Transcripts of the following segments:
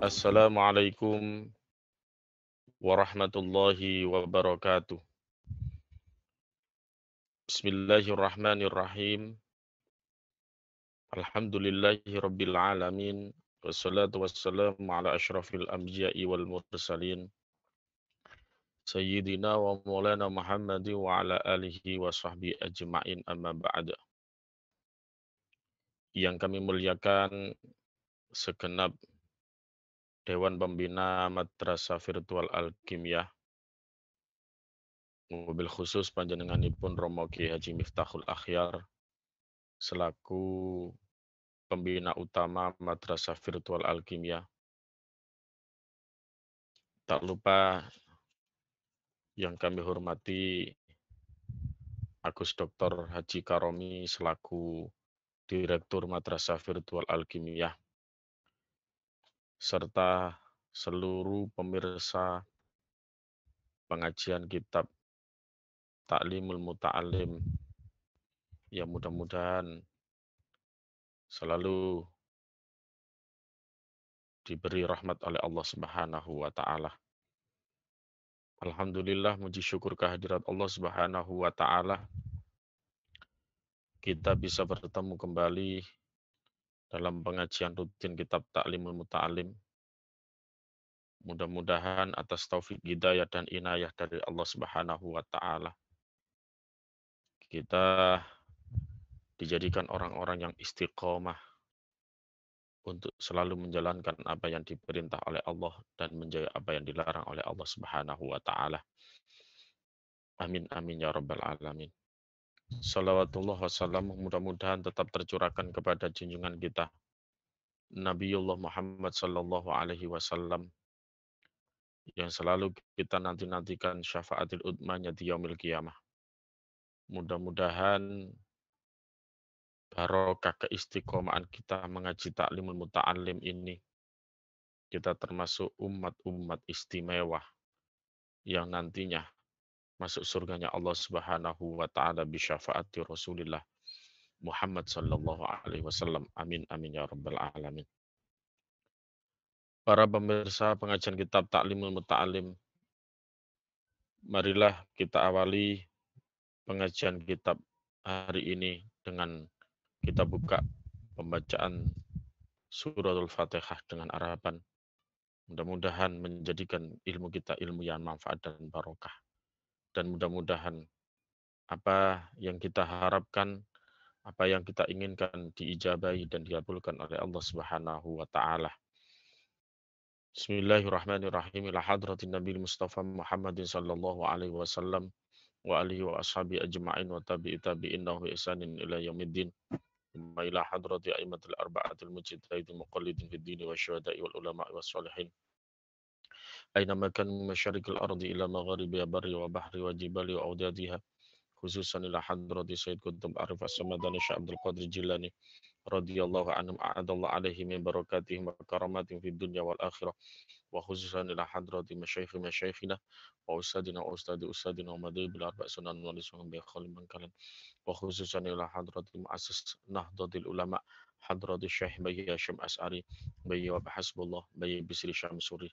Assalamualaikum warahmatullahi wabarakatuh. Bismillahirrahmanirrahim. Alhamdulillahi rabbil alamin. Wassalatu wassalamu ala asyrafil anbiya'i wal mursalin. Sayyidina wa maulana Muhammadin wa ala alihi wa sahbihi ajma'in amma ba'da. Yang kami muliakan segenap Dewan Pembina Madrasah Virtual Al-Kimiyah, mobil khusus panjenenganipun Romo Kiai Haji Miftahul Akhyar selaku pembina utama Madrasah Virtual Al-Kimiyah. Tak lupa yang kami hormati Agus Dr. Haji Karomi selaku Direktur Madrasah Virtual Al-Kimiyah, serta seluruh pemirsa pengajian kitab Ta'limul Muta'alim yang mudah-mudahan selalu diberi rahmat oleh Allah Subhanahu wa taala. Alhamdulillah, muji syukur kehadirat Allah Subhanahu wa taala, kita bisa bertemu kembali dalam pengajian rutin kitab Ta'limul Muta'alim. Mudah-mudahan atas taufik hidayah dan inayah dari Allah Subhanahu wa taala, kita dijadikan orang-orang yang istiqomah untuk selalu menjalankan apa yang diperintah oleh Allah dan menjauhi apa yang dilarang oleh Allah Subhanahu wa taala. Amin amin ya rabbal alamin. Salawatullah wassalamu mudah-mudahan tetap tercurahkan kepada junjungan kita Nabiullah Muhammad sallallahu alaihi wasallam yang selalu kita nanti-nantikan syafaatil udmanya di yaumil qiyamah. Mudah-mudahan barokah keistiqomahan kita mengaji Ta'limul Muta'alim ini, kita termasuk umat-umat istimewa yang nantinya masuk surganya Allah Subhanahu wa taala bi syafaati Rasulillah Muhammad sallallahu alaihi wasallam. Amin amin ya rabbal alamin. Para pemirsa pengajian kitab Ta'limul Muta'alim, marilah kita awali pengajian kitab hari ini dengan kita buka pembacaan suratul Fatihah dengan harapan mudah-mudahan menjadikan ilmu kita ilmu yang manfaat dan barokah. Dan mudah-mudahan apa yang kita harapkan, apa yang kita inginkan diijabahi dan dikabulkan oleh Allah Subhanahu wa taala. Bismillahirrahmanirrahim. Ila hadratin Nabi Mustafa Muhammadin sallallahu alaihi wasallam wa alihi wa ashabi ajma'in wa tabi'i tabi'innahu bi ihsanin ila yaumiddin. Wa ila hadrati a'immatil arba'atil mujtahidin muqallidin fid din wa syuhada'i wal ulama'i was sholihin. Aina kan masyarikil ardi ila magharibiha barri wa bahri wa jibali wa audadiha. Khususan ila hadrati Sayyid Qutb Arif As-Samadani Syekh Abdul Qadir Jilani radhiyallahu anhum a'adallahu alaihi min barakatihim wa karamatin fid dunya wal akhirah. Wa khususan ila hadrati masyayikhina wa ustadina wa ustadina wa madhi bil arba' sunan wa lisahum bi khalim kalan. Wa khususan ila hadrati muassis Nahdlatul Ulama hadrati Syekh Bayyi Hasyim As'ari Bayyi wa hasbullah Bayyi Bisri Syamsuri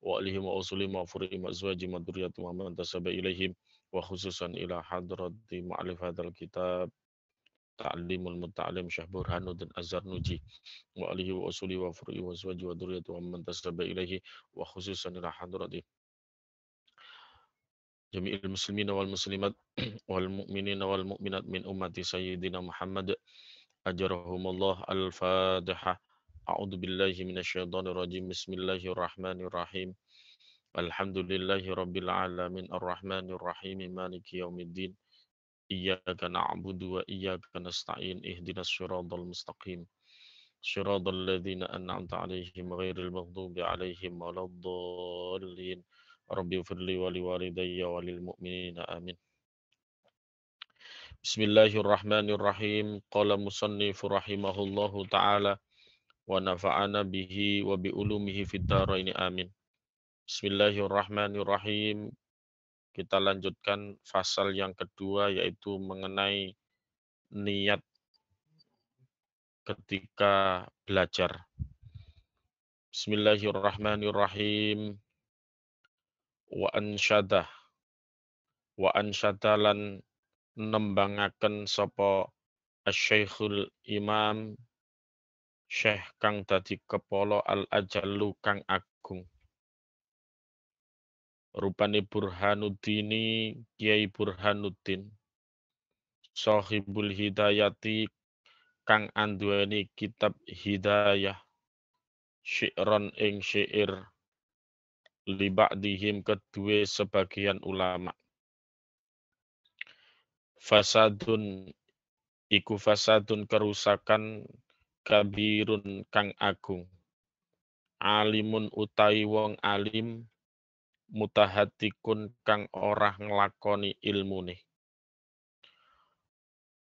wa alihim wa usulim wa furim wa azwajim wa dzurriyyatim wa man tasaba ilaihim. Wa khususan ila hadrati mu'alif hadzal kitab Ta'limul Muta'alim Syekh Burhanuddin Az-Zarnuji wa alihi wa usuli wa furu'i wa azwaji wa dzurriyyati wa man tasaba ilaihi. Wa khususan ila hadrati jami'il muslimina wal muslimat wal mu'minina wal mu'minat min ummati sayyidina Muhammad ajarahumullah. Al-Fatihah. A'udzu billahi minasyaitonir rajim. Bismillahirrahmanirrahim. Alhamdulillahi rabbil alamin arrahmanir rahim maliki yaumiddin. Iyyaka na'budu wa iyyaka nasta'in ihdinas siratal mustaqim. Siratal ladzina an'amta 'alaihim ghairil maghdubi 'alaihim waladdallin. Rabbi firli wa liwalidayya wa lil mu'minina amin. Bismillahirrahmanirrahim. Qala musannifu rahimahullahu ta'ala wa nafa'ana bihi wa bi ulumihi fid dharain amin. Bismillahirrahmanirrahim. Kita lanjutkan fasal yang kedua, yaitu mengenai niat ketika belajar. Bismillahirrahmanirrahim. Wa ansyadah wa ansyadalan nembangaken sapa Asy-Syaikhul Imam Syekh kang dadi kepala Al-Ajallu kang agung. Rupane Burhanuddini Kiai Burhanuddin Shahibul Hidayati kang anduweni kitab Hidayah syi'ron ing syair li ba'dihim kedue sebagian ulama. Fasadun iku fasadun kerusakan kabirun kang agung. Alimun utawi wong alim mutahatikun kang ora nglakoni ilmune.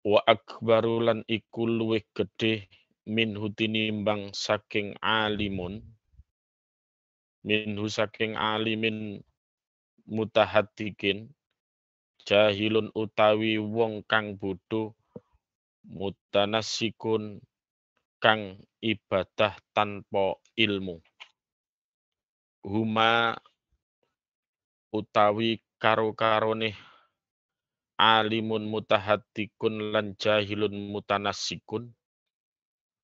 Wa akbaru lan iku luwih gedhe minhu tinimbang saking alimun. Minhu saking alimin mutahatikin jahilun utawi wong kang bodho mutanassikun kang ibadah tanpa ilmu. Huma utawi karo-karone alimun mutahattikun lan jahilun mutanassikun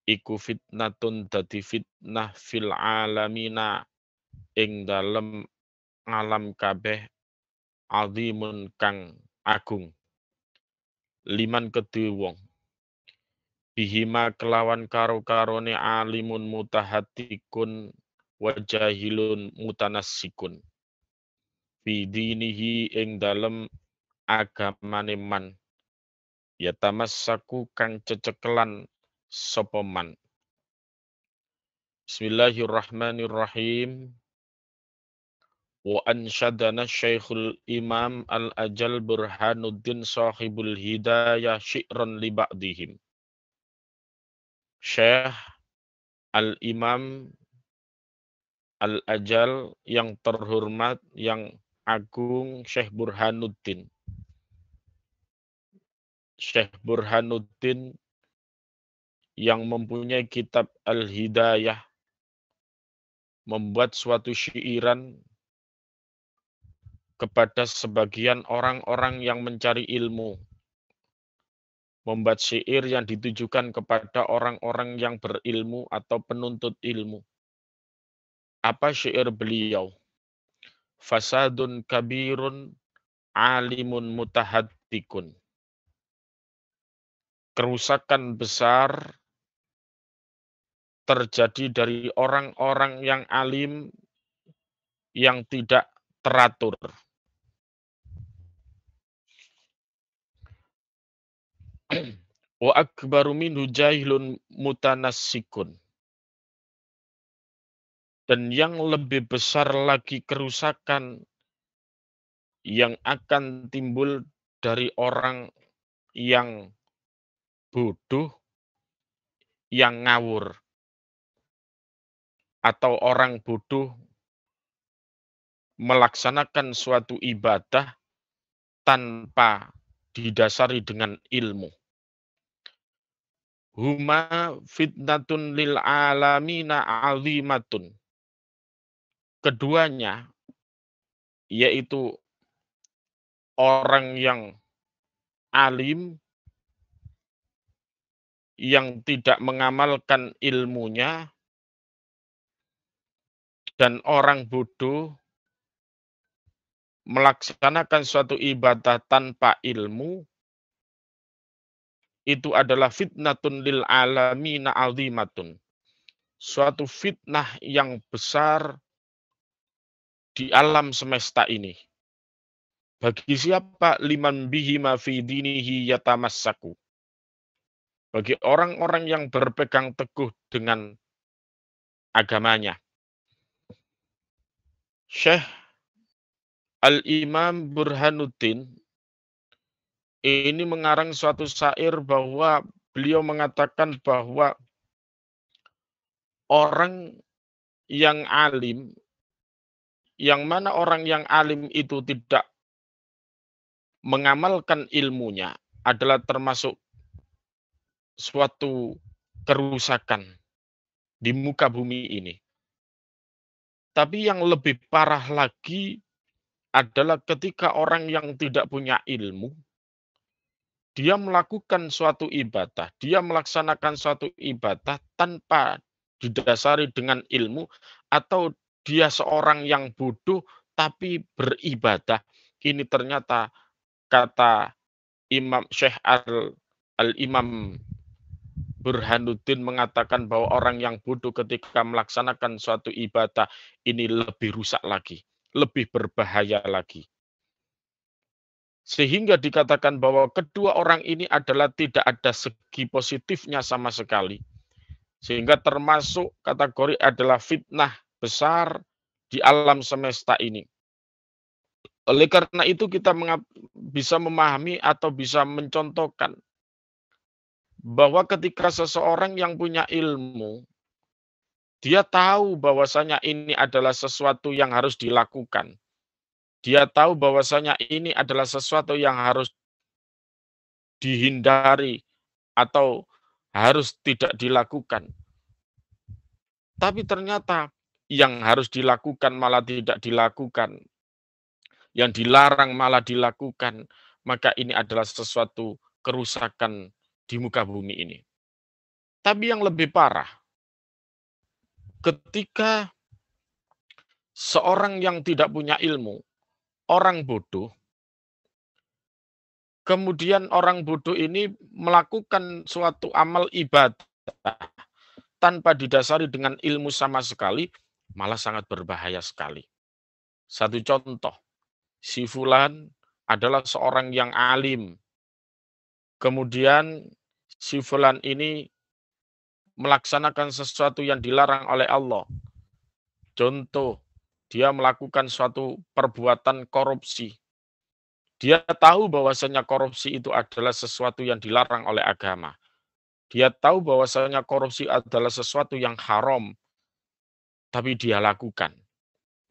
iku fitnatun dadi fitnah fil alamina ing dalem alam kabeh azimun kang agung. Liman kedue wong bihima kelawan karo-karone alimun mutahattikun wa jahilun mutanassikun bidinihi ing dalem agamane man yatamassaku kang cecekelan sapa man. Bismillahirrahmanirrahim. Wa ansyadana Syekhul Imam Al-Ajal Burhanuddin Shahibul Hidayah syi'ran li ba'dihim. Syekh Al-Imam Al-Ajal yang terhormat, yang agung, Syekh Burhanuddin. Syekh Burhanuddin yang mempunyai kitab Al-Hidayah membuat suatu syairan kepada sebagian orang-orang yang mencari ilmu. Membuat syair yang ditujukan kepada orang-orang yang berilmu atau penuntut ilmu. Apa syair beliau? Fasadun kabirun alimun mutahattikun. Kerusakan besar terjadi dari orang-orang yang alim yang tidak teratur. Wa akbaru minhu jahilun mutanassikun. Dan yang lebih besar lagi kerusakan yang akan timbul dari orang yang bodoh, yang ngawur. Atau orang bodoh melaksanakan suatu ibadah tanpa didasari dengan ilmu. Huma fitnatun lil alamina azimatun. Keduanya, yaitu orang yang alim, yang tidak mengamalkan ilmunya, dan orang bodoh melaksanakan suatu ibadah tanpa ilmu, itu adalah fitnatun lil alamina azimatun. Suatu fitnah yang besar di alam semesta ini. Bagi siapa? Liman bihima fi dinihi yatamassaku. Bagi orang-orang yang berpegang teguh dengan agamanya. Syekh Al-Imam Burhanuddin ini mengarang suatu syair bahwa beliau mengatakan bahwa orang yang alim, yang mana orang yang alim itu tidak mengamalkan ilmunya adalah termasuk suatu kerusakan di muka bumi ini. Tapi yang lebih parah lagi adalah ketika orang yang tidak punya ilmu, dia melakukan suatu ibadah, dia melaksanakan suatu ibadah tanpa didasari dengan ilmu, atau dia seorang yang bodoh tapi beribadah. Ini ternyata kata Imam Syekh Al-Imam Burhanuddin mengatakan bahwa orang yang bodoh ketika melaksanakan suatu ibadah ini lebih rusak lagi, lebih berbahaya lagi. Sehingga dikatakan bahwa kedua orang ini adalah tidak ada segi positifnya sama sekali. Sehingga termasuk kategori adalah fitnah besar di alam semesta ini. Oleh karena itu kita bisa memahami atau bisa mencontohkan bahwa ketika seseorang yang punya ilmu, dia tahu bahwasanya ini adalah sesuatu yang harus dilakukan. Dia tahu bahwasanya ini adalah sesuatu yang harus dihindari atau harus tidak dilakukan. Tapi ternyata yang harus dilakukan malah tidak dilakukan. Yang dilarang malah dilakukan. Maka ini adalah sesuatu kerusakan di muka bumi ini. Tapi yang lebih parah, ketika seorang yang tidak punya ilmu, orang bodoh, kemudian orang bodoh ini melakukan suatu amal ibadah tanpa didasari dengan ilmu sama sekali, malah sangat berbahaya sekali. Satu contoh, si fulan adalah seorang yang alim. Kemudian si fulan ini melaksanakan sesuatu yang dilarang oleh Allah. Contoh, dia melakukan suatu perbuatan korupsi. Dia tahu bahwasanya korupsi itu adalah sesuatu yang dilarang oleh agama. Dia tahu bahwasanya korupsi adalah sesuatu yang haram, tapi dia lakukan.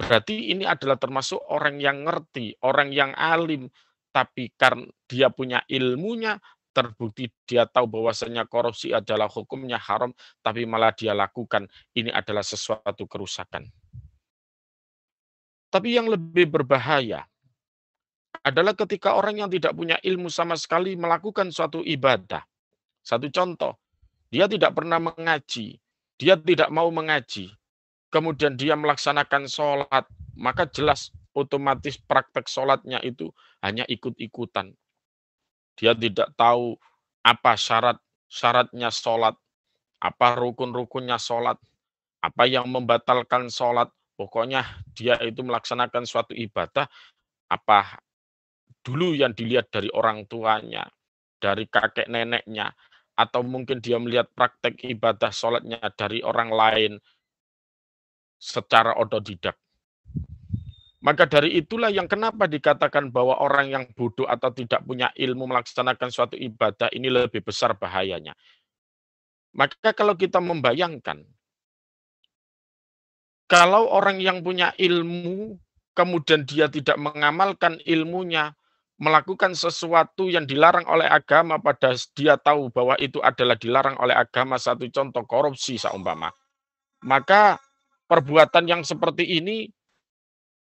Berarti ini adalah termasuk orang yang ngerti, orang yang alim, tapi karena dia punya ilmunya, terbukti dia tahu bahwasanya korupsi adalah hukumnya haram, tapi malah dia lakukan. Ini adalah sesuatu kerusakan. Tapi yang lebih berbahaya adalah ketika orang yang tidak punya ilmu sama sekali melakukan suatu ibadah. Satu contoh, dia tidak pernah mengaji, dia tidak mau mengaji, kemudian dia melaksanakan sholat, maka jelas otomatis praktek sholatnya itu hanya ikut-ikutan. Dia tidak tahu apa syarat-syaratnya sholat, apa rukun-rukunnya sholat, apa yang membatalkan sholat. Pokoknya dia itu melaksanakan suatu ibadah, apa dulu yang dilihat dari orang tuanya, dari kakek neneknya, atau mungkin dia melihat praktek ibadah sholatnya dari orang lain secara otodidak. Maka dari itulah yang kenapa dikatakan bahwa orang yang bodoh atau tidak punya ilmu melaksanakan suatu ibadah ini lebih besar bahayanya. Maka kalau kita membayangkan, kalau orang yang punya ilmu, kemudian dia tidak mengamalkan ilmunya, melakukan sesuatu yang dilarang oleh agama, pada dia tahu bahwa itu adalah dilarang oleh agama, satu contoh korupsi seumpama. Maka perbuatan yang seperti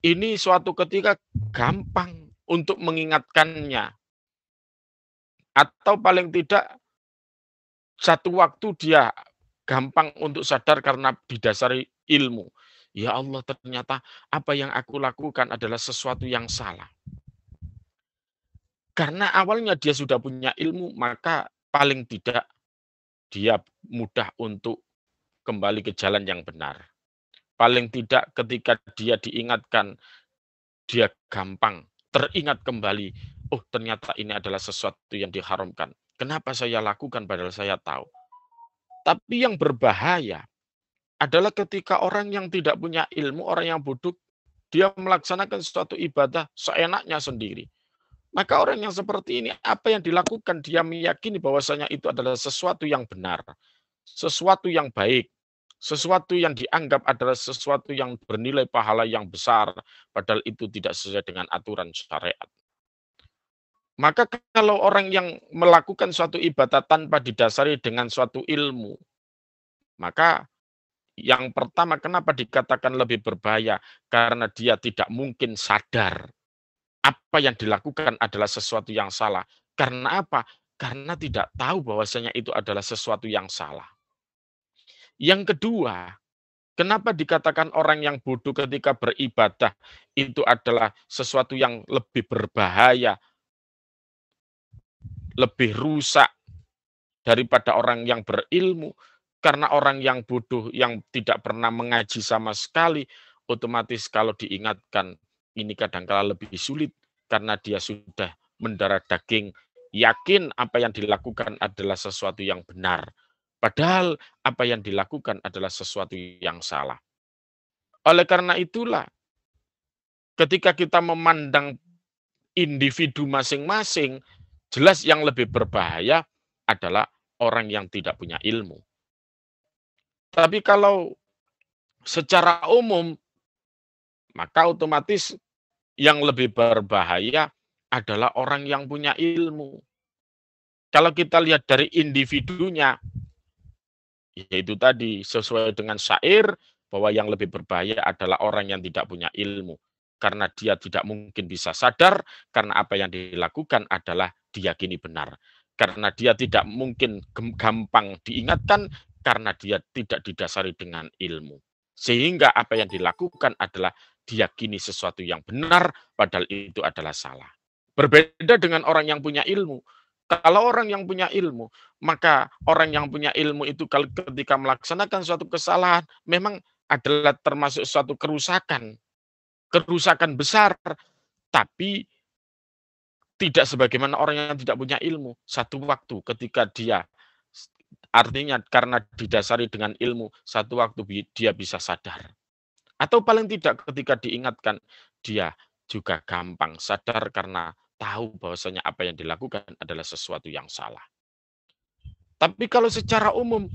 ini suatu ketika gampang untuk mengingatkannya. Atau paling tidak satu waktu dia gampang untuk sadar karena didasari ilmu. Ya Allah, ternyata apa yang aku lakukan adalah sesuatu yang salah. Karena awalnya dia sudah punya ilmu, maka paling tidak dia mudah untuk kembali ke jalan yang benar. Paling tidak ketika dia diingatkan, dia gampang teringat kembali, oh ternyata ini adalah sesuatu yang diharamkan. Kenapa saya lakukan padahal saya tahu? Tapi yang berbahaya adalah ketika orang yang tidak punya ilmu, orang yang bodoh, dia melaksanakan suatu ibadah seenaknya sendiri. Maka orang yang seperti ini, apa yang dilakukan, dia meyakini bahwasanya itu adalah sesuatu yang benar, sesuatu yang baik, sesuatu yang dianggap adalah sesuatu yang bernilai pahala yang besar, padahal itu tidak sesuai dengan aturan syariat. Maka kalau orang yang melakukan suatu ibadah tanpa didasari dengan suatu ilmu, maka Yang pertama, kenapa dikatakan lebih berbahaya? Karena dia tidak mungkin sadar apa yang dilakukan adalah sesuatu yang salah. Karena apa? Karena tidak tahu bahwasanya itu adalah sesuatu yang salah. Yang kedua, kenapa dikatakan orang yang bodoh ketika beribadah itu adalah sesuatu yang lebih berbahaya, lebih rusak daripada orang yang berilmu? Karena orang yang bodoh yang tidak pernah mengaji sama sekali, otomatis kalau diingatkan ini kadangkala lebih sulit karena dia sudah mendarah daging, yakin apa yang dilakukan adalah sesuatu yang benar. Padahal apa yang dilakukan adalah sesuatu yang salah. Oleh karena itulah, ketika kita memandang individu masing-masing, jelas yang lebih berbahaya adalah orang yang tidak punya ilmu. Tapi kalau secara umum, maka otomatis yang lebih berbahaya adalah orang yang punya ilmu. Kalau kita lihat dari individunya, yaitu tadi sesuai dengan syair bahwa yang lebih berbahaya adalah orang yang tidak punya ilmu. Karena dia tidak mungkin bisa sadar, karena apa yang dilakukan adalah diyakini benar. Karena dia tidak mungkin gampang diingatkan, karena dia tidak didasari dengan ilmu. Sehingga apa yang dilakukan adalah diyakini sesuatu yang benar, padahal itu adalah salah. Berbeda dengan orang yang punya ilmu. Kalau orang yang punya ilmu, maka orang yang punya ilmu itu ketika melaksanakan suatu kesalahan, memang adalah termasuk suatu kerusakan. Kerusakan besar, tapi tidak sebagaimana orang yang tidak punya ilmu. Satu waktu ketika dia, artinya karena didasari dengan ilmu, satu waktu dia bisa sadar. Atau paling tidak ketika diingatkan, dia juga gampang sadar karena tahu bahwasanya apa yang dilakukan adalah sesuatu yang salah. Tapi kalau secara umum,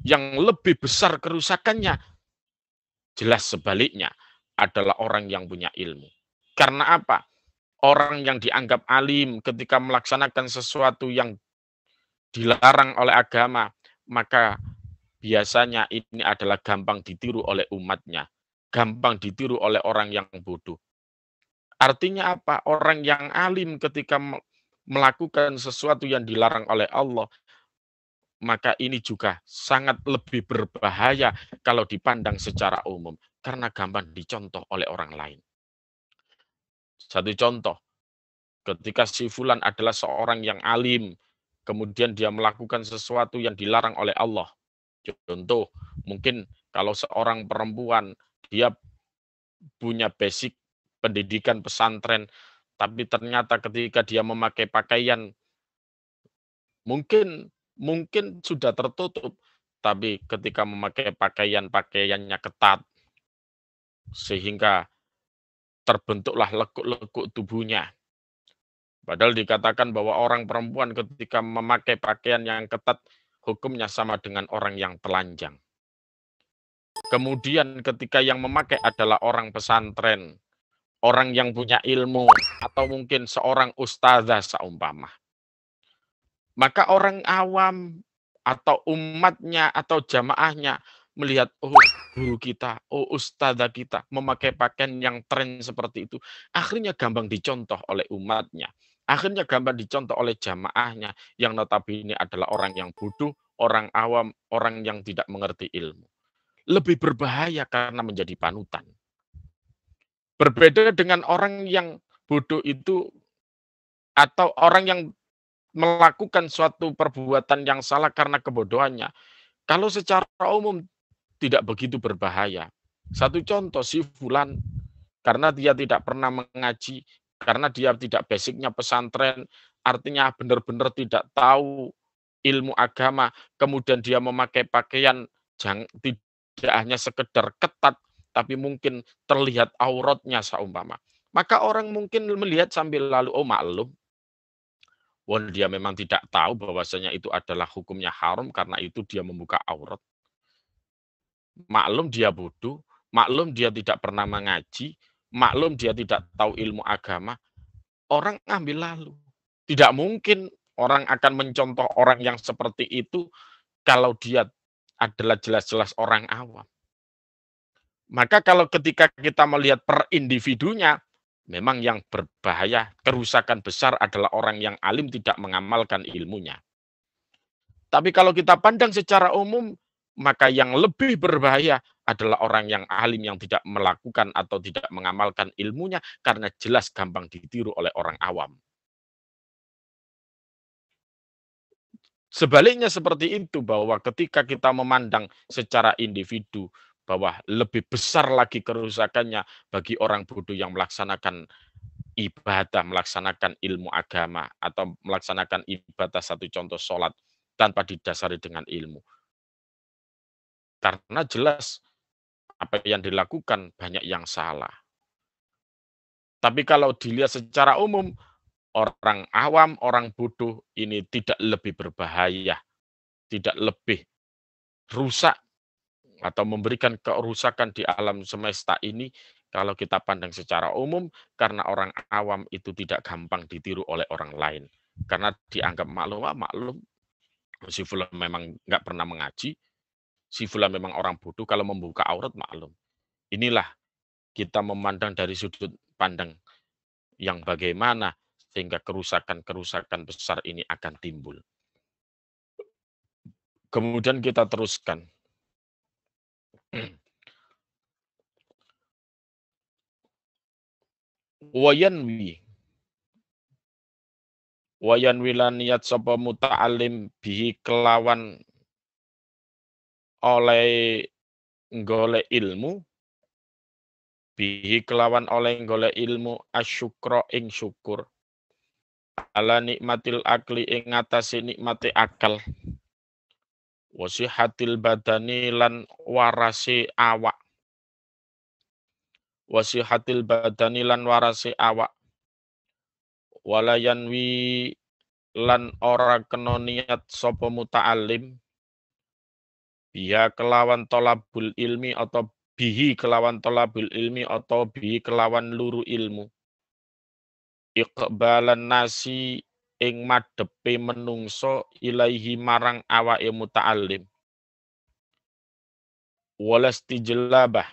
yang lebih besar kerusakannya, jelas sebaliknya, adalah orang yang punya ilmu. Karena apa? Orang yang dianggap alim ketika melaksanakan sesuatu yang dilarang oleh agama, maka biasanya ini adalah gampang ditiru oleh umatnya, gampang ditiru oleh orang yang bodoh. Artinya apa? Orang yang alim ketika melakukan sesuatu yang dilarang oleh Allah, maka ini juga sangat lebih berbahaya kalau dipandang secara umum, karena gampang dicontoh oleh orang lain. Satu contoh, ketika si fulan adalah seorang yang alim, kemudian dia melakukan sesuatu yang dilarang oleh Allah. Contoh, mungkin kalau seorang perempuan, dia punya basic pendidikan pesantren, tapi ternyata ketika dia memakai pakaian, mungkin mungkin sudah tertutup, tapi ketika memakai pakaiannya ketat, sehingga terbentuklah lekuk-lekuk tubuhnya. Padahal dikatakan bahwa orang perempuan ketika memakai pakaian yang ketat, hukumnya sama dengan orang yang telanjang. Kemudian ketika yang memakai adalah orang pesantren, orang yang punya ilmu, atau mungkin seorang ustazah seumpama. Maka orang awam atau umatnya atau jamaahnya melihat, oh guru kita, oh ustazah kita memakai pakaian yang tren seperti itu. Akhirnya gampang dicontoh oleh umatnya. Akhirnya gampang dicontoh oleh jamaahnya yang notabene adalah orang yang bodoh, orang awam, orang yang tidak mengerti ilmu. Lebih berbahaya karena menjadi panutan. Berbeda dengan orang yang bodoh itu atau orang yang melakukan suatu perbuatan yang salah karena kebodohannya. Kalau secara umum tidak begitu berbahaya. Satu contoh, si fulan karena dia tidak pernah mengaji, karena dia tidak basicnya pesantren, artinya benar-benar tidak tahu ilmu agama, kemudian dia memakai pakaian tidak hanya sekedar ketat, tapi mungkin terlihat auratnya seumpama. Maka orang mungkin melihat sambil lalu, oh maklum, dia memang tidak tahu bahwasanya itu adalah hukumnya haram karena itu dia membuka aurat. Maklum dia bodoh, maklum dia tidak pernah mengaji, maklum dia tidak tahu ilmu agama, orang ambil lalu. Tidak mungkin orang akan mencontoh orang yang seperti itu kalau dia adalah jelas-jelas orang awam. Maka kalau ketika kita melihat per individunya, memang yang berbahaya, kerusakan besar adalah orang yang alim tidak mengamalkan ilmunya. Tapi kalau kita pandang secara umum, maka yang lebih berbahaya adalah orang yang alim yang tidak melakukan atau tidak mengamalkan ilmunya karena jelas gampang ditiru oleh orang awam. Sebaliknya seperti itu, bahwa ketika kita memandang secara individu, bahwa lebih besar lagi kerusakannya bagi orang bodoh yang melaksanakan ibadah, melaksanakan ilmu agama, atau melaksanakan ibadah satu contoh sholat tanpa didasari dengan ilmu. Karena jelas apa yang dilakukan banyak yang salah. Tapi kalau dilihat secara umum, orang awam, orang bodoh ini tidak lebih berbahaya, tidak lebih rusak atau memberikan kerusakan di alam semesta ini kalau kita pandang secara umum, karena orang awam itu tidak gampang ditiru oleh orang lain. Karena dianggap maklum, maklum, si fulan memang nggak pernah mengaji, si fulan memang orang bodoh, kalau membuka aurat maklum. Inilah kita memandang dari sudut pandang yang bagaimana sehingga kerusakan-kerusakan besar ini akan timbul. Kemudian kita teruskan. Wayanwi, wayanwi lan niat sapa muta'alim bihi kelawan oleh golek ilmu, bihi kelawan oleh golek ilmu asyukra ing syukur ala nikmatil akli ing ngatasi nikmati akal, wasihatil badani lan warasi awak, wasihatil badani lan warasi awak, walayanwi lan ora kena niat sapa muta'alim biha kelawan tolabul ilmi atau bihi kelawan tolabul ilmi atau bihi kelawan luru ilmu, iqbalan nasi ing madhepe menungso ilaihi marang awake muta'alim, walastijlabah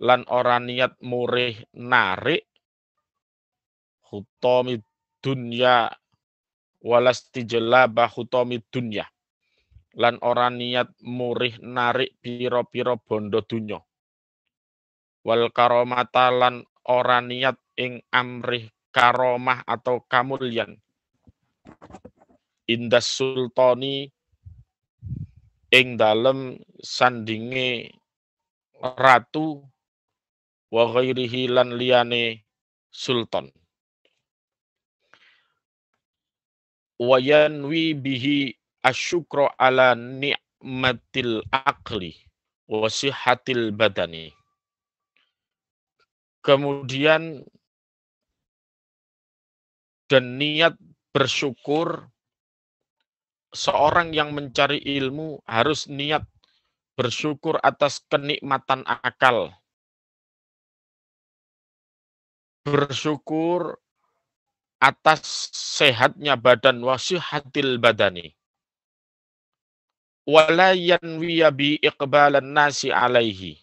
lan ora niat murih narik hutami dunya, walastijlabah hutami dunya lan ora niat murih narik pira-pira bondo dunya, wal karomata lan ora niat ing amrih karomah atau kamulyan, indas sultani ing dalem sandinge ratu, wa ghairihi lan liyane sultan, wayanwi bihi asyukra ala ni'matil akli wa sihhatil badani. Kemudian dan niat bersyukur, seorang yang mencari ilmu harus niat bersyukur atas kenikmatan akal, bersyukur atas sehatnya badan, wasihatil badani, wala yanwiya bi iqbalan nasi alaihi,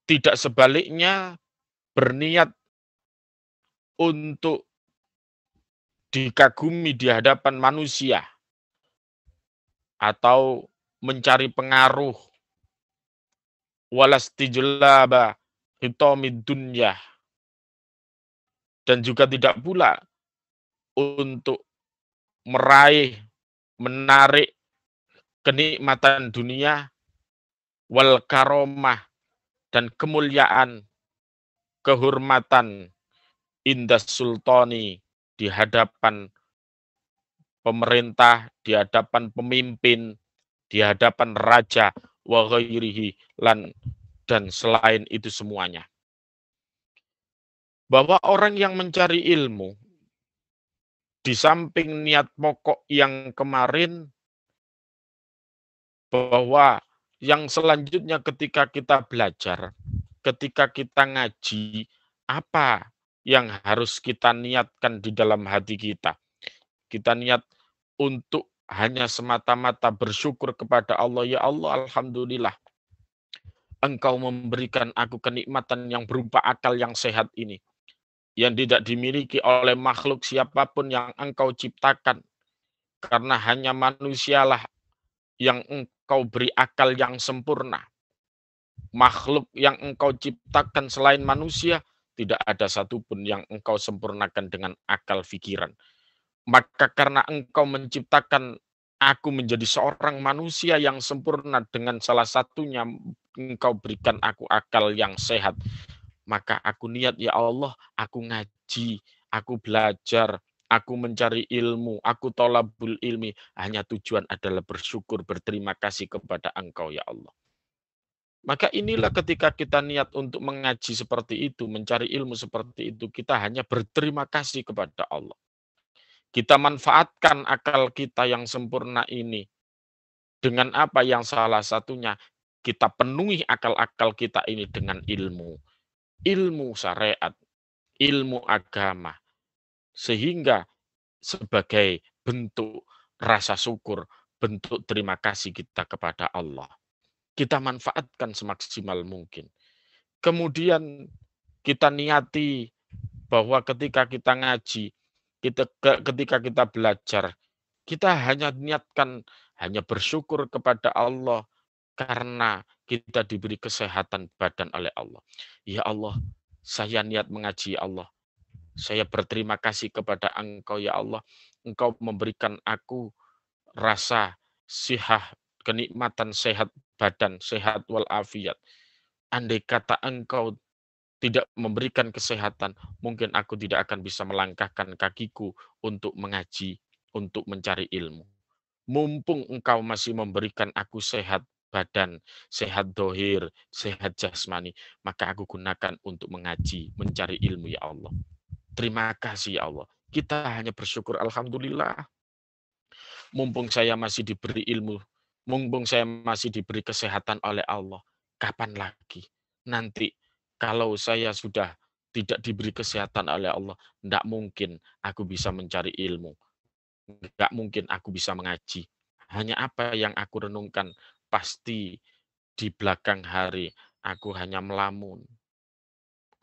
tidak sebaliknya berniat untuk dikagumi di hadapan manusia atau mencari pengaruh, walastijlaba hitamid dunya, dan juga tidak pula untuk meraih, menarik kenikmatan dunia, wal karomah dan kemuliaan, kehormatan, indas sultani di hadapan pemerintah, di hadapan pemimpin, di hadapan raja, wa ghairihi dan selain itu semuanya. Bahwa orang yang mencari ilmu, di samping niat pokok yang kemarin, bahwa yang selanjutnya ketika kita belajar, ketika kita ngaji, apa yang harus kita niatkan di dalam hati kita? Kita niat untuk hanya semata-mata bersyukur kepada Allah, ya Allah, alhamdulillah. Engkau memberikan aku kenikmatan yang berupa akal yang sehat ini, yang tidak dimiliki oleh makhluk siapapun yang Engkau ciptakan, karena hanya manusialah yang Engkau beri akal yang sempurna. Makhluk yang Engkau ciptakan selain manusia, tidak ada satupun yang Engkau sempurnakan dengan akal fikiran. Maka karena Engkau menciptakan aku menjadi seorang manusia yang sempurna dengan salah satunya Engkau berikan aku akal yang sehat. Maka aku niat, ya Allah, aku ngaji, aku belajar, aku mencari ilmu, aku tolabul ilmi. Hanya tujuan adalah bersyukur, berterima kasih kepada Engkau, ya Allah. Maka inilah ketika kita niat untuk mengaji seperti itu, mencari ilmu seperti itu, kita hanya berterima kasih kepada Allah. Kita manfaatkan akal kita yang sempurna ini dengan apa yang salah satunya kita penuhi akal-akal kita ini dengan ilmu, ilmu syariat, ilmu agama, sehingga sebagai bentuk rasa syukur, bentuk terima kasih kita kepada Allah. Kita manfaatkan semaksimal mungkin. Kemudian kita niati bahwa ketika kita ngaji, ketika kita belajar, kita hanya niatkan, hanya bersyukur kepada Allah karena kita diberi kesehatan badan oleh Allah. Ya Allah, saya niat mengaji, ya Allah. Saya berterima kasih kepada Engkau, ya Allah. Engkau memberikan aku rasa sihah, kenikmatan sehat badan, sehat walafiat. Andai kata Engkau tidak memberikan kesehatan, mungkin aku tidak akan bisa melangkahkan kakiku untuk mengaji, untuk mencari ilmu. Mumpung Engkau masih memberikan aku sehat badan, sehat dohir, sehat jasmani, maka aku gunakan untuk mengaji, mencari ilmu, ya Allah. Terima kasih, ya Allah. Kita hanya bersyukur, alhamdulillah. Mumpung saya masih diberi ilmu, mumpung saya masih diberi kesehatan oleh Allah, kapan lagi? Nanti kalau saya sudah tidak diberi kesehatan oleh Allah, tidak mungkin aku bisa mencari ilmu, tidak mungkin aku bisa mengaji. Hanya apa yang aku renungkan, pasti di belakang hari aku hanya melamun,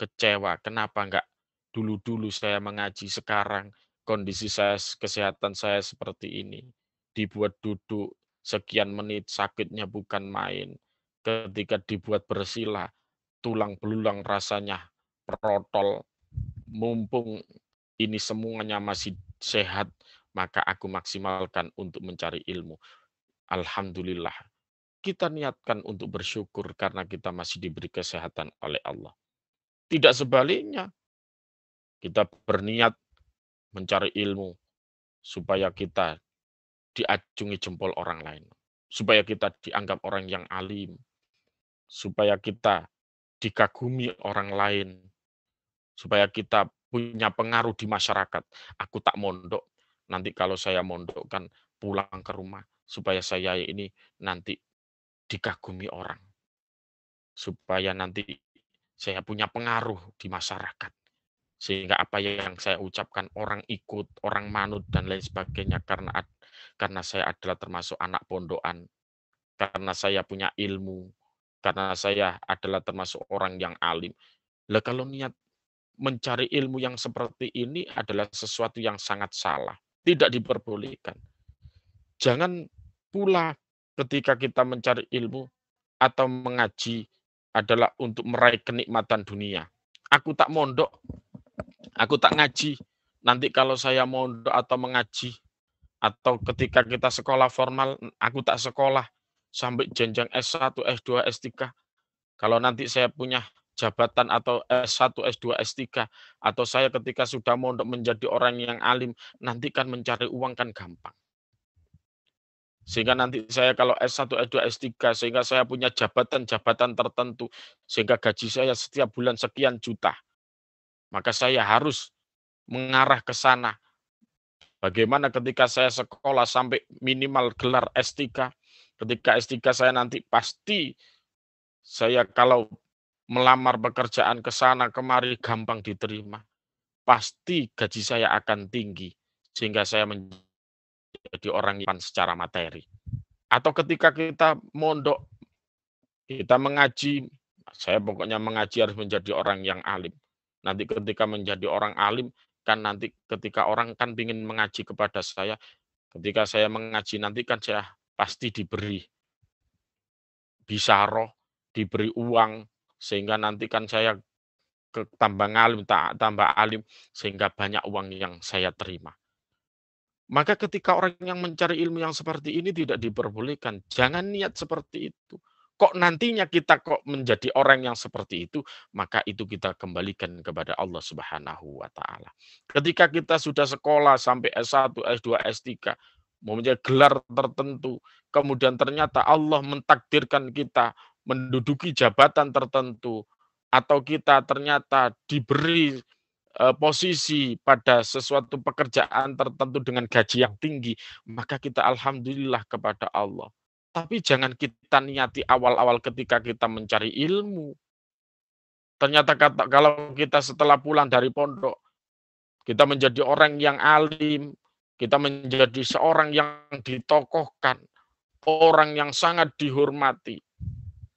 kecewa. Kenapa enggak dulu-dulu saya mengaji, sekarang kondisi saya, kesehatan saya seperti ini. Dibuat duduk sekian menit, sakitnya bukan main. Ketika dibuat bersila, tulang belulang rasanya protol. Mumpung ini semuanya masih sehat, maka aku maksimalkan untuk mencari ilmu. Alhamdulillah. Kita niatkan untuk bersyukur karena kita masih diberi kesehatan oleh Allah. Tidak sebaliknya, kita berniat mencari ilmu supaya kita diacungi jempol orang lain, supaya kita dianggap orang yang alim, supaya kita dikagumi orang lain, supaya kita punya pengaruh di masyarakat. Aku tak mondok, nanti kalau saya mondok kan pulang ke rumah, supaya saya ini nanti dikagumi orang, supaya nanti saya punya pengaruh di masyarakat. Sehingga apa yang saya ucapkan orang ikut, orang manut dan lain sebagainya karena saya adalah termasuk anak pondokan, karena saya punya ilmu, karena saya adalah termasuk orang yang alim. Lah kalau niat mencari ilmu yang seperti ini adalah sesuatu yang sangat salah, tidak diperbolehkan. Jangan pula ketika kita mencari ilmu atau mengaji adalah untuk meraih kenikmatan dunia. Aku tak mondok, aku tak ngaji. Nanti kalau saya mondok atau mengaji, atau ketika kita sekolah formal, aku tak sekolah sampai jenjang S1, S2, S3. Kalau nanti saya punya jabatan atau S1, S2, S3, atau saya ketika sudah mondok menjadi orang yang alim, nanti kan mencari uang kan gampang. Sehingga nanti saya kalau S1, S2, S3, sehingga saya punya jabatan-jabatan tertentu, sehingga gaji saya setiap bulan sekian juta. Maka saya harus mengarah ke sana. Bagaimana ketika saya sekolah sampai minimal gelar S3, ketika S3 saya nanti pasti saya kalau melamar pekerjaan ke sana kemari gampang diterima. Pasti gaji saya akan tinggi sehingga saya menjadi orang yang secara materi. Atau ketika kita mondok Kita mengaji, saya pokoknya mengaji harus menjadi orang yang alim. Nanti ketika menjadi orang alim, kan nanti ketika orang kan ingin mengaji kepada saya, ketika saya mengaji nanti kan saya pasti diberi bisaroh, diberi uang, sehingga nanti kan saya tambah ngalim, tambah alim, sehingga banyak uang yang saya terima. Maka ketika orang yang mencari ilmu yang seperti ini tidak diperbolehkan, jangan niat seperti itu. Kok nantinya kita kok menjadi orang yang seperti itu, maka itu kita kembalikan kepada Allah Subhanahu wa taala. Ketika kita sudah sekolah sampai S1, S2, S3, mempunyai gelar tertentu, kemudian ternyata Allah mentakdirkan kita menduduki jabatan tertentu, atau kita ternyata diberi posisi pada sesuatu pekerjaan tertentu dengan gaji yang tinggi, maka kita alhamdulillah kepada Allah. Tapi jangan kita niati awal-awal ketika kita mencari ilmu. Ternyata kalau kita setelah pulang dari pondok, kita menjadi orang yang alim, kita menjadi seorang yang ditokohkan, orang yang sangat dihormati.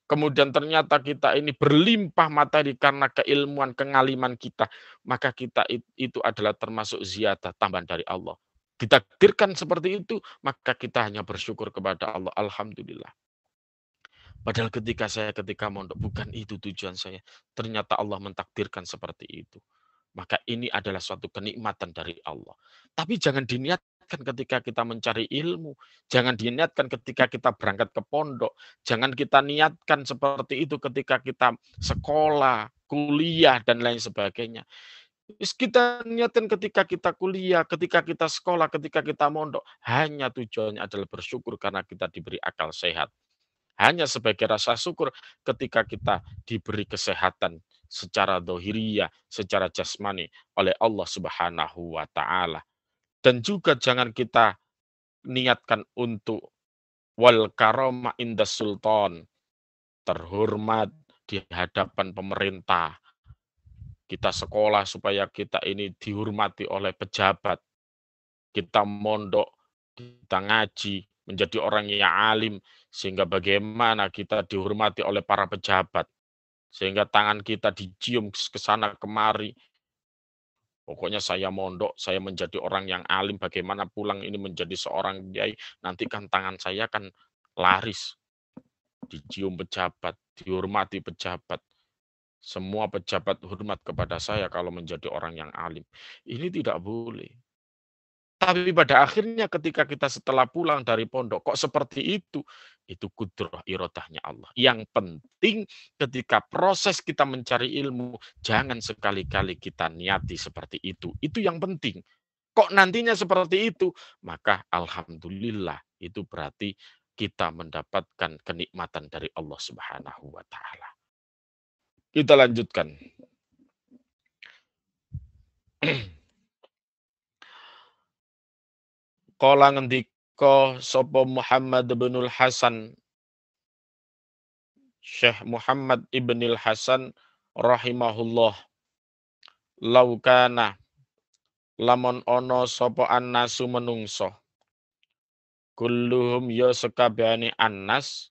Kemudian ternyata kita ini berlimpah materi karena keilmuan, kengaliman kita, maka kita itu adalah termasuk ziyadah, tambahan dari Allah. Ditakdirkan seperti itu, maka kita hanya bersyukur kepada Allah. Alhamdulillah. Padahal ketika mondok, bukan itu tujuan saya. Ternyata Allah mentakdirkan seperti itu. Maka ini adalah suatu kenikmatan dari Allah. Tapi jangan diniatkan ketika kita mencari ilmu. Jangan diniatkan ketika kita berangkat ke pondok. Jangan kita niatkan seperti itu ketika kita sekolah, kuliah, dan lain sebagainya. Kita niatkan ketika kita kuliah, ketika kita sekolah, ketika kita mondok. Hanya tujuannya adalah bersyukur karena kita diberi akal sehat. Hanya sebagai rasa syukur ketika kita diberi kesehatan secara dohiriyah, secara jasmani oleh Allah Subhanahu wa taala. Dan juga jangan kita niatkan untuk wal karoma indas sultan, terhormat di hadapan pemerintah. Kita sekolah supaya kita ini dihormati oleh pejabat. Kita mondok, kita ngaji, menjadi orang yang alim, sehingga bagaimana kita dihormati oleh para pejabat, sehingga tangan kita dicium ke sana kemari. Pokoknya saya mondok, saya menjadi orang yang alim, bagaimana pulang ini menjadi seorang kiai, nanti kan tangan saya kan laris, dicium pejabat, dihormati pejabat. Semua pejabat hormat kepada saya kalau menjadi orang yang alim. Ini tidak boleh. Tapi pada akhirnya ketika kita setelah pulang dari pondok, kok seperti itu kudrah irodahnya Allah. Yang penting ketika proses kita mencari ilmu, jangan sekali-kali kita niati seperti itu. Itu yang penting. Kok nantinya seperti itu? Maka alhamdulillah itu berarti kita mendapatkan kenikmatan dari Allah Subhanahu wa taala. Kita lanjutkan. Kala ngendika sapa Muhammad binul Hasan, Syekh Muhammad ibnil Hasan rahimahullah, laukana lamun ana sapa annasu menungso, kulluhum ya sekabehane annas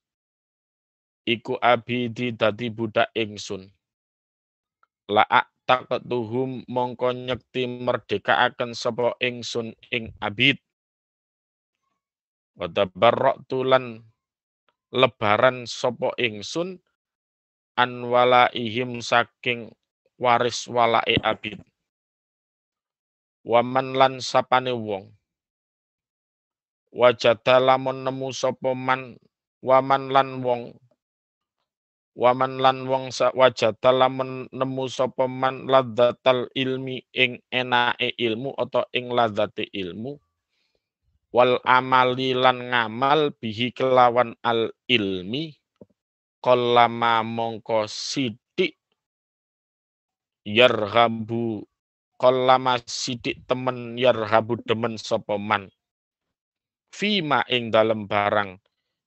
iku abidi dadi budak ingsun, la'ak taqtuhum mongko nyekti merdekaaken sapa ingsun ing abid, wa tabarra'tu lan lebaran sapa ingsun an walaihim saking waris walake abid. Waman lan sapane wong wajada lamun nemu sapa man waman lan wong wajada lamun nemu sapa man ladzatal ilmi ing enake ilmu atau ing ladzate ilmu wal amali lan ngamal bihi kelawan al ilmi qallama mongko sidik yarhabu qallama sidik temen yarhabu demen sapa man fima ing dalem barang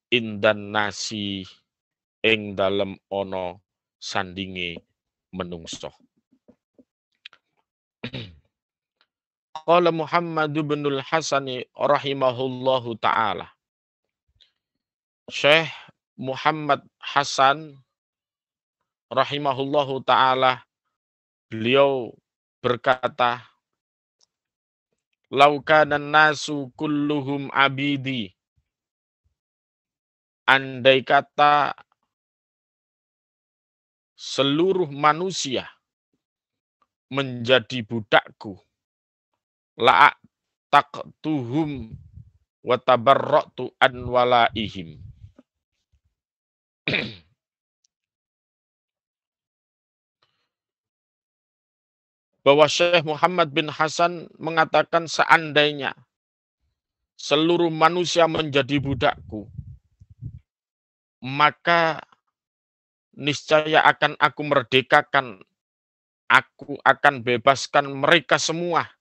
indan nasi ing dalem ono sandinge menungso. Qala Muhammad binul Hasan rahimahullahu taala. Syekh Muhammad Hasan rahimahullahu taala, beliau berkata, "Lau kana nasu kulluhum abidi." Andai kata seluruh manusia menjadi budakku, la taqtuhum wa tabarra'tu an walaihim. Bahwa Syekh Muhammad bin Hasan mengatakan seandainya seluruh manusia menjadi budakku, maka niscaya akan aku merdekakan, aku akan bebaskan mereka semua,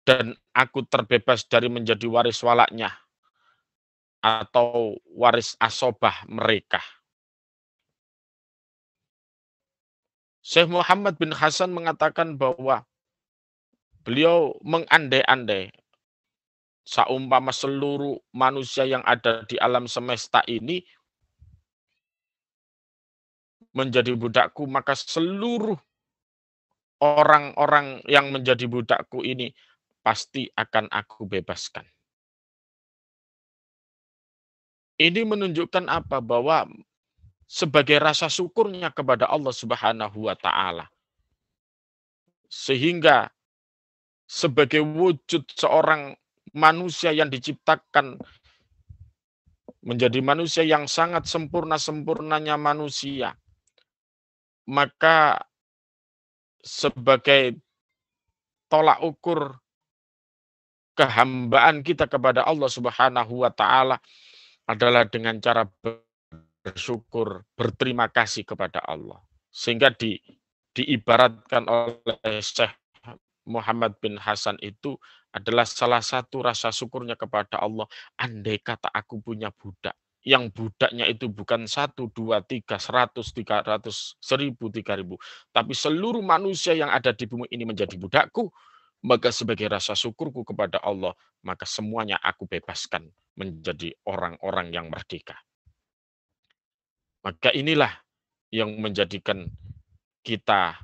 dan aku terbebas dari menjadi waris walaknya atau waris asobah mereka. Syekh Muhammad bin Hasan mengatakan bahwa beliau mengandai-andai saumpama seluruh manusia yang ada di alam semesta ini menjadi budakku, maka seluruh orang-orang yang menjadi budakku ini pasti akan aku bebaskan. Ini menunjukkan apa? Bahwa sebagai rasa syukurnya kepada Allah Subhanahu wa taala. Sehingga sebagai wujud seorang manusia yang diciptakan menjadi manusia yang sangat sempurna-sempurnanya manusia, maka sebagai tolak ukur kehambaan kita kepada Allah Subhanahu wa taala adalah dengan cara bersyukur, berterima kasih kepada Allah. Sehingga diibaratkan oleh Syekh Muhammad bin Hasan itu adalah salah satu rasa syukurnya kepada Allah. Andai kata aku punya budak, yang budaknya itu bukan 1, 2, 3, 100, 300, 1000, 3000, tapi seluruh manusia yang ada di bumi ini menjadi budakku, maka sebagai rasa syukurku kepada Allah, maka semuanya aku bebaskan menjadi orang-orang yang merdeka. Maka inilah yang menjadikan kita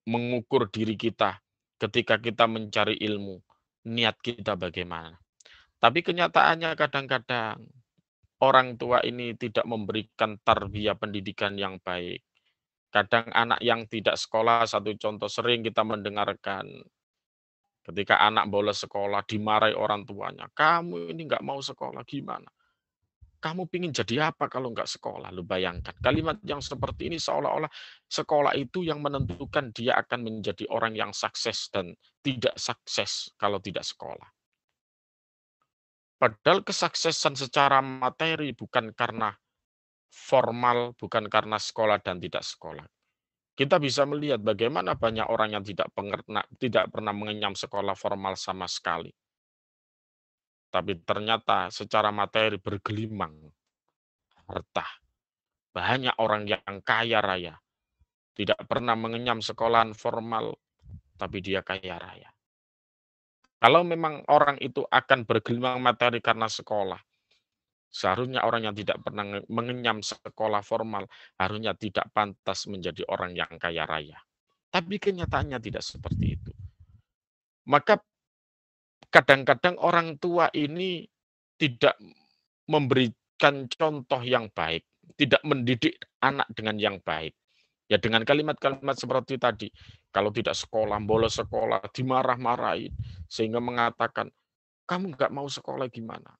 mengukur diri kita ketika kita mencari ilmu, niat kita bagaimana. Tapi kenyataannya kadang-kadang orang tua ini tidak memberikan tarbiyah pendidikan yang baik. Kadang anak yang tidak sekolah, satu contoh sering kita mendengarkan, ketika anak bolos sekolah dimarahi orang tuanya, "Kamu ini nggak mau sekolah gimana? Kamu pingin jadi apa kalau nggak sekolah?" Lu bayangkan, kalimat yang seperti ini seolah-olah sekolah itu yang menentukan dia akan menjadi orang yang sukses dan tidak sukses kalau tidak sekolah. Padahal kesuksesan secara materi bukan karena formal, bukan karena sekolah dan tidak sekolah. Kita bisa melihat bagaimana banyak orang yang tidak pernah mengenyam sekolah formal sama sekali. Tapi ternyata secara materi bergelimang harta. Banyak orang yang kaya raya, tidak pernah mengenyam sekolahan formal, tapi dia kaya raya. Kalau memang orang itu akan bergelimang materi karena sekolah, seharusnya orang yang tidak pernah mengenyam sekolah formal, harusnya tidak pantas menjadi orang yang kaya raya. Tapi kenyataannya tidak seperti itu. Maka kadang-kadang orang tua ini tidak memberikan contoh yang baik, tidak mendidik anak dengan yang baik. Ya dengan kalimat-kalimat seperti tadi, kalau tidak sekolah, bolos sekolah, dimarah-marahin, sehingga mengatakan, "Kamu nggak mau sekolah gimana?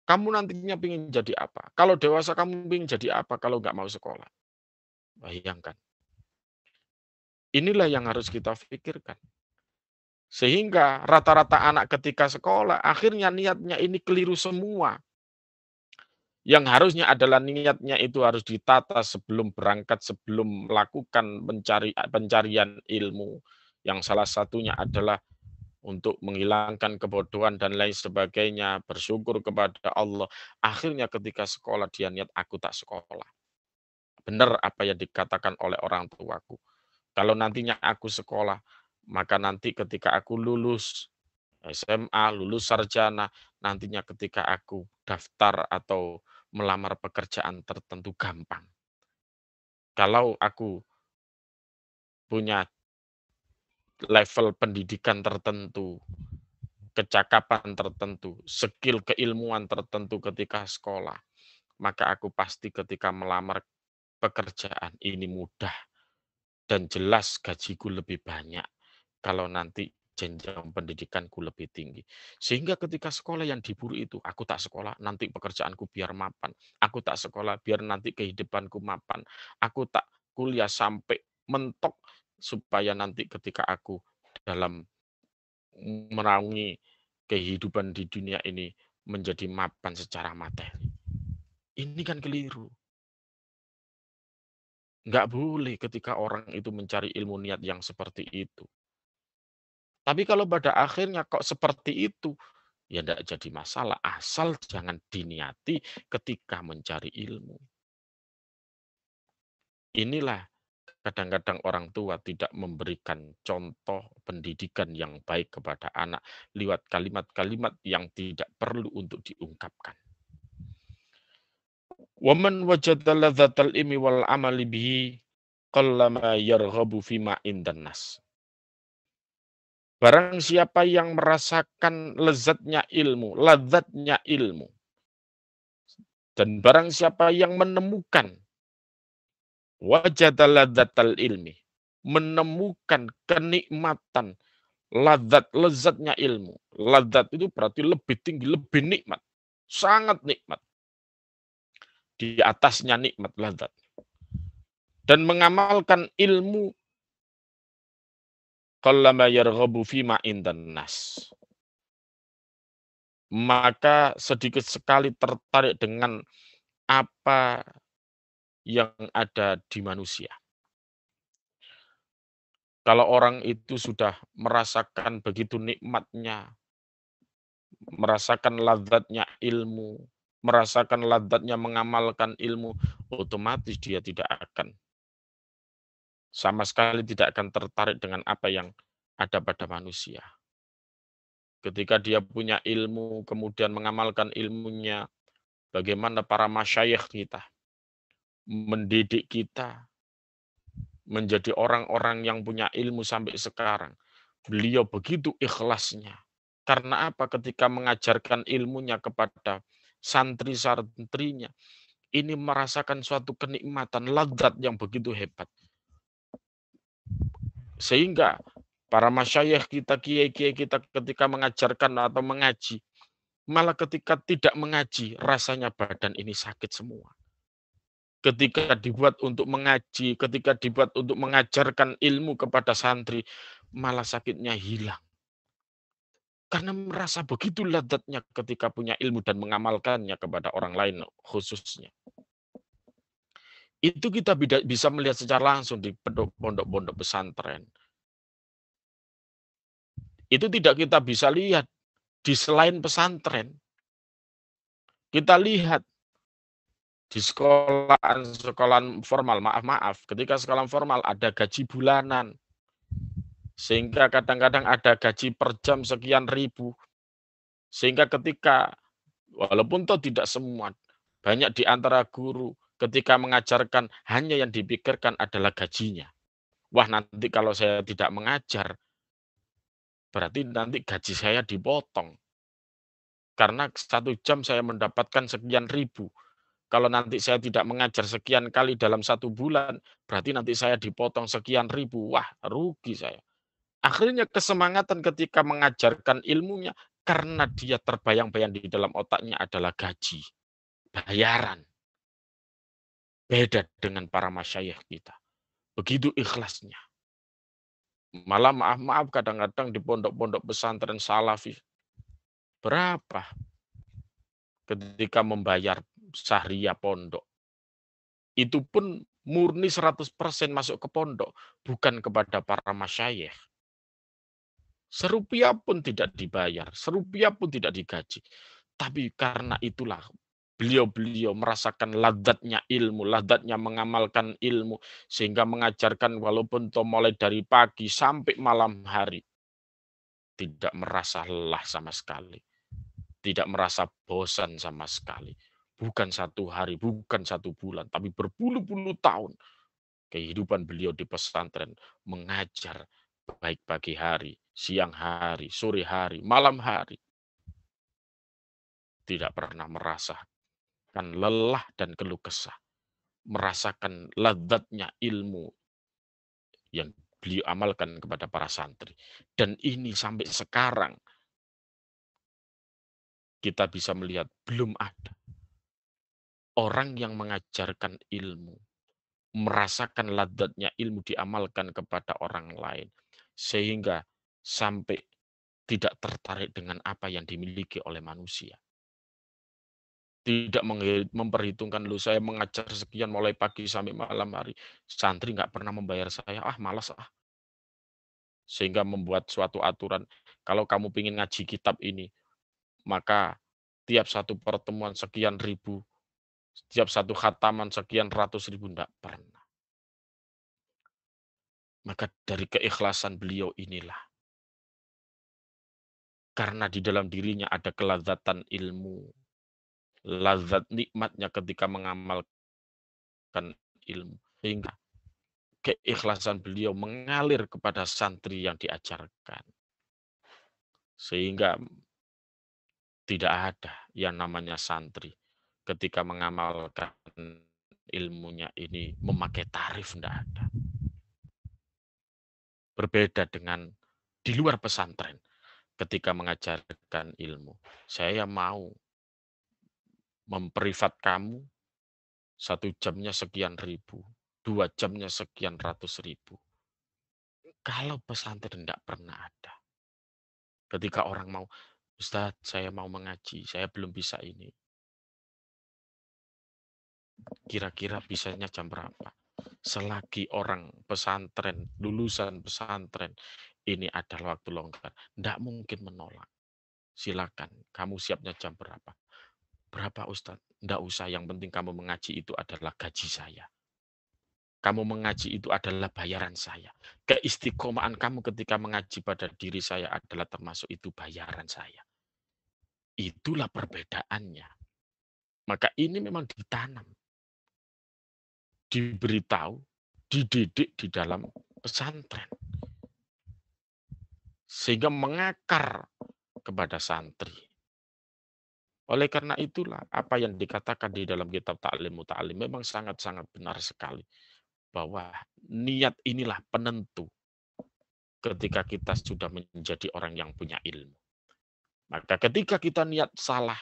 Kamu nantinya pengen jadi apa? Kalau dewasa kamu pengen jadi apa kalau nggak mau sekolah?" Bayangkan. Inilah yang harus kita pikirkan. Sehingga rata-rata anak ketika sekolah, akhirnya niatnya ini keliru semua. Yang harusnya adalah niatnya itu harus ditata sebelum berangkat, sebelum melakukan pencarian ilmu. Yang salah satunya adalah untuk menghilangkan kebodohan dan lain sebagainya, bersyukur kepada Allah. Akhirnya ketika sekolah dia niat, "Aku tak sekolah." Benar apa yang dikatakan oleh orang tuaku. Kalau nantinya aku sekolah, maka nanti ketika aku lulus, SMA, lulus sarjana, nantinya ketika aku daftar atau melamar pekerjaan tertentu gampang. Kalau aku punya level pendidikan tertentu, kecakapan tertentu, skill keilmuan tertentu ketika sekolah, maka aku pasti ketika melamar pekerjaan ini mudah dan jelas gajiku lebih banyak kalau nanti jenjang pendidikanku lebih tinggi. Sehingga ketika sekolah yang diburu itu, aku tak sekolah, nanti pekerjaanku biar mapan. Aku tak sekolah, biar nanti kehidupanku mapan. Aku tak kuliah sampai mentok, supaya nanti ketika aku dalam menaungi kehidupan di dunia ini menjadi mapan secara materi. Ini kan keliru. Nggak boleh ketika orang itu mencari ilmu niat yang seperti itu. Tapi kalau pada akhirnya kok seperti itu, ya tidak jadi masalah, asal jangan diniati ketika mencari ilmu. Inilah kadang-kadang orang tua tidak memberikan contoh pendidikan yang baik kepada anak lewat kalimat-kalimat yang tidak perlu untuk diungkapkan. Waman wajada ladzatal ilmi wal amali bihi qallama yarghabu fima indan nas. Barang siapa yang merasakan lezatnya ilmu, lazatnya ilmu, dan barang siapa yang menemukan wajada ladzatal ilmi, menemukan kenikmatan, lezatnya ilmu. Lezat itu berarti lebih tinggi, lebih nikmat, sangat nikmat. Di atasnya nikmat lezat. Dan mengamalkan ilmu qallama yarghabu fima indan nas. Maka sedikit sekali tertarik dengan apa yang ada di manusia. Kalau orang itu sudah merasakan begitu nikmatnya, merasakan lezatnya ilmu, merasakan lezatnya mengamalkan ilmu, otomatis dia tidak akan, sama sekali tidak akan tertarik dengan apa yang ada pada manusia. Ketika dia punya ilmu, kemudian mengamalkan ilmunya, bagaimana para masyayikh kita mendidik kita menjadi orang-orang yang punya ilmu sampai sekarang. Beliau begitu ikhlasnya. Karena apa? Ketika mengajarkan ilmunya kepada santri-santrinya, ini merasakan suatu kenikmatan, lezat yang begitu hebat. Sehingga para masyayikh kita, kiai-kiai kita ketika mengajarkan atau mengaji, malah ketika tidak mengaji, rasanya badan ini sakit semua. Ketika dibuat untuk mengaji, ketika dibuat untuk mengajarkan ilmu kepada santri, malah sakitnya hilang. Karena merasa begitu lezatnya ketika punya ilmu dan mengamalkannya kepada orang lain khususnya. Itu kita bisa melihat secara langsung di pondok-pondok pesantren. Itu tidak kita bisa lihat di selain pesantren. Kita lihat di sekolahan formal, maaf, ketika sekolah formal ada gaji bulanan. Sehingga kadang-kadang ada gaji per jam sekian ribu. Sehingga ketika, walaupun toh tidak semua, banyak di antara guru ketika mengajarkan hanya yang dipikirkan adalah gajinya. Wah, nanti kalau saya tidak mengajar, berarti nanti gaji saya dipotong. Karena 1 jam saya mendapatkan sekian ribu. Kalau nanti saya tidak mengajar sekian kali dalam 1 bulan, berarti nanti saya dipotong sekian ribu. Wah, rugi saya. Akhirnya kesemangatan ketika mengajarkan ilmunya, karena dia terbayang-bayang di dalam otaknya adalah gaji, bayaran. Beda dengan para masyayikh kita. Begitu ikhlasnya. Malah maaf-maaf kadang-kadang di pondok-pondok pesantren salafi, berapa ketika membayar sahriah pondok. Itu pun murni 100% masuk ke pondok, bukan kepada para masyayikh. Serupiah pun tidak dibayar, serupiah pun tidak digaji. Tapi karena itulah beliau-beliau merasakan lezatnya ilmu, lezatnya mengamalkan ilmu, sehingga mengajarkan walaupun toh mulai dari pagi sampai malam hari. tidak merasa lelah sama sekali, tidak merasa bosan sama sekali. Bukan 1 hari, bukan 1 bulan, tapi berpuluh-puluh tahun kehidupan beliau di pesantren mengajar baik pagi hari, siang hari, sore hari, malam hari. Tidak pernah merasakan lelah dan keluh kesah. Merasakan lezatnya ilmu yang beliau amalkan kepada para santri. Dan ini sampai sekarang kita bisa melihat belum ada orang yang mengajarkan ilmu, merasakan lezatnya ilmu diamalkan kepada orang lain, sehingga sampai tidak tertarik dengan apa yang dimiliki oleh manusia. Tidak memperhitungkan, "Loh saya mengajar sekian mulai pagi sampai malam hari, santri nggak pernah membayar saya, ah malas ah." Sehingga membuat suatu aturan, kalau kamu ingin ngaji kitab ini, maka tiap satu pertemuan sekian ribu, tiap satu khataman sekian ratus ribu, enggak pernah. Maka dari keikhlasan beliau inilah, karena di dalam dirinya ada kelazatan ilmu, lazat nikmatnya ketika mengamalkan ilmu, sehingga keikhlasan beliau mengalir kepada santri yang diajarkan. Sehingga tidak ada yang namanya santri ketika mengamalkan ilmunya ini memakai tarif, tidak ada. Berbeda dengan di luar pesantren ketika mengajarkan ilmu. Saya mau memprivat kamu 1 jamnya sekian ribu, 2 jamnya sekian ratus ribu. Kalau pesantren tidak pernah ada. Ketika orang mau, Ustadz saya mau mengaji, saya belum bisa ini. Kira-kira bisanya jam berapa? Selagi orang pesantren, lulusan pesantren, ini adalah waktu longgar, tidak mungkin menolak. Silakan, kamu siapnya jam berapa? Berapa Ustadz? Tidak usah, yang penting kamu mengaji itu adalah gaji saya. Kamu mengaji itu adalah bayaran saya. Keistiqomahan kamu ketika mengaji pada diri saya adalah termasuk itu bayaran saya. Itulah perbedaannya. Maka ini memang ditanam, diberitahu, dididik di dalam pesantren. Sehingga mengakar kepada santri. Oleh karena itulah apa yang dikatakan di dalam kitab Ta'lim Muta'alim memang sangat-sangat benar sekali. Bahwa niat inilah penentu ketika kita sudah menjadi orang yang punya ilmu. Maka ketika kita niat salah,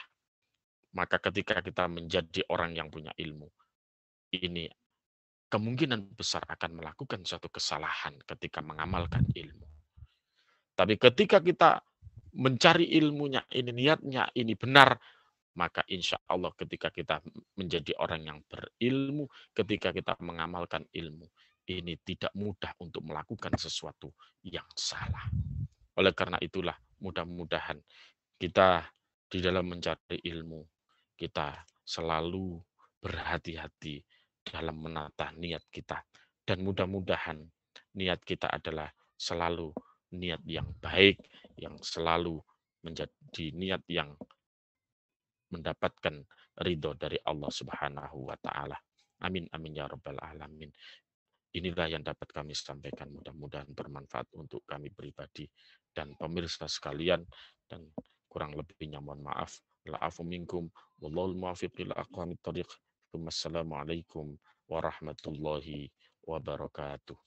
maka ketika kita menjadi orang yang punya ilmu, ini kemungkinan besar akan melakukan suatu kesalahan ketika mengamalkan ilmu. Tapi ketika kita mencari ilmunya, ini niatnya, ini benar, maka insya Allah ketika kita menjadi orang yang berilmu, ketika kita mengamalkan ilmu, ini tidak mudah untuk melakukan sesuatu yang salah. Oleh karena itulah, mudah-mudahan kita di dalam mencari ilmu, kita selalu berhati-hati dalam menata niat kita. Dan mudah-mudahan niat kita adalah selalu niat yang baik, yang selalu menjadi niat yang mendapatkan ridho dari Allah Subhanahu wa taala. Amin amin ya rabbal alamin. Inilah yang dapat kami sampaikan, mudah-mudahan bermanfaat untuk kami pribadi dan pemirsa sekalian, dan kurang lebihnya mohon maaf. La'afu minkum wallahul muwaffiq ila aqwamit thoriq. Wassalamualaikum warahmatullahi wabarakatuh.